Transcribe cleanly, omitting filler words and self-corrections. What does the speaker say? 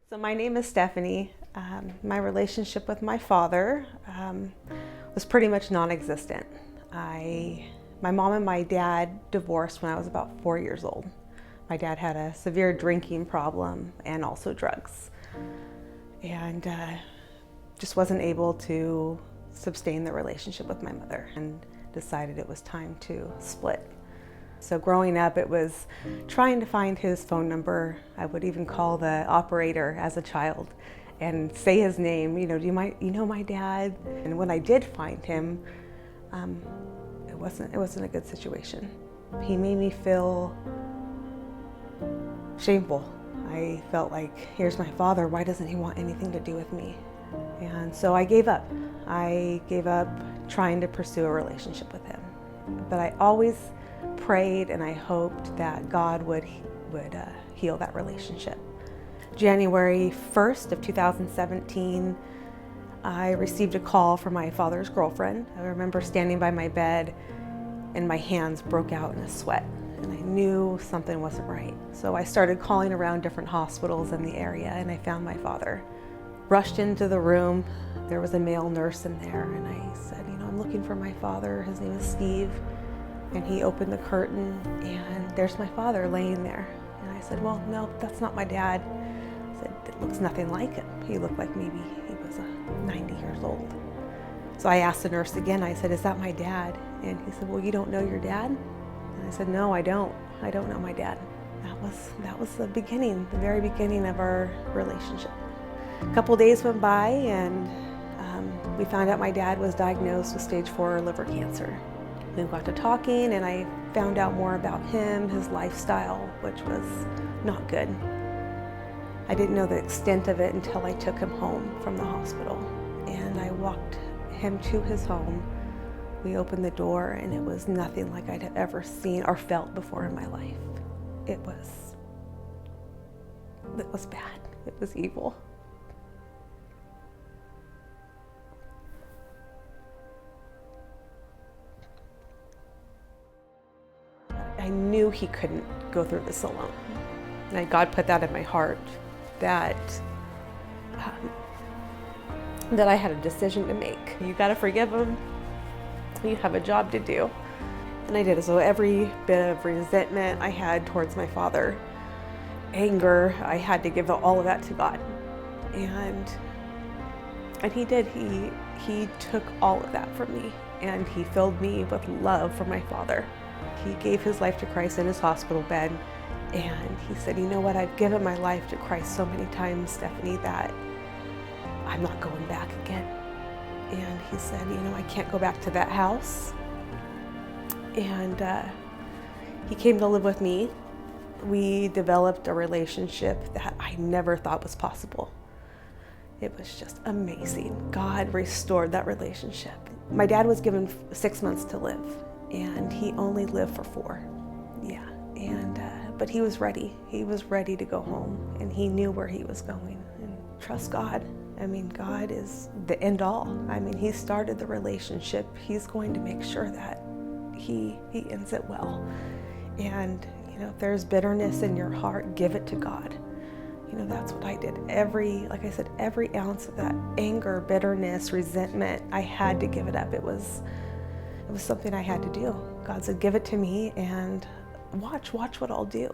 So my name is Stephanie. My relationship with my father was pretty much non-existent. My mom and my dad divorced when I was about 4 years old. My dad had a severe drinking problem and also drugs, and just wasn't able to sustain the relationship with my mother and decided it was time to split. So growing up, it was trying to find his phone number. I would even call the operator as a child and say his name. You know, you know my dad? And when I did find him, it wasn't a good situation. He made me feel shameful. I felt like, here's my father. Why doesn't he want anything to do with me? And so I gave up. I gave up trying to pursue a relationship with him. But I always prayed and I hoped that God would heal that relationship. January 1st of 2017, I received a call from my father's girlfriend. I remember standing by my bed and my hands broke out in a sweat and I knew something wasn't right. So I started calling around different hospitals in the area and I found my father. Rushed into the room. There was a male nurse in there and I said, I'm looking for my father. His name is Steve. And he opened the curtain and there's my father laying there. And I said, well, no, that's not my dad. I said, it looks nothing like him. He looked like maybe he was 90 years old. So I asked the nurse again, I said, is that my dad? And he said, well, you don't know your dad? And I said, no, I don't. I don't know my dad. That was the beginning, the very beginning of our relationship. A couple days went by and we found out my dad was diagnosed with stage 4 liver cancer. We got to talking and I found out more about him, his lifestyle, which was not good. I didn't know the extent of it until I took him home from the hospital and I walked him to his home. We opened the door and it was nothing like I'd ever seen or felt before in my life. It was bad. It was evil. I knew he couldn't go through this alone. And God put that in my heart that I had a decision to make. You gotta forgive him. You have a job to do. And I did. So every bit of resentment I had towards my father, anger, I had to give all of that to God. And he did. He took all of that from me and he filled me with love for my father. He gave his life to Christ in his hospital bed and he said, you know what, I've given my life to Christ so many times, Stephanie, that I'm not going back again. And he said, I can't go back to that house. And he came to live with me. We developed a relationship that I never thought was possible. It was just amazing. God restored that relationship. My dad was given 6 months to live. And he only lived for 4. Yeah. And but he was ready. He was ready to go home and he knew where he was going. And trust God. I mean, God is the end all. I mean, he started the relationship. He's going to make sure that he ends it well. And if there's bitterness in your heart, give it to God. That's what I did. Like I said, every ounce of that anger, bitterness, resentment, I had to give it up. It was something I had to do. God said, give it to me and watch what I'll do.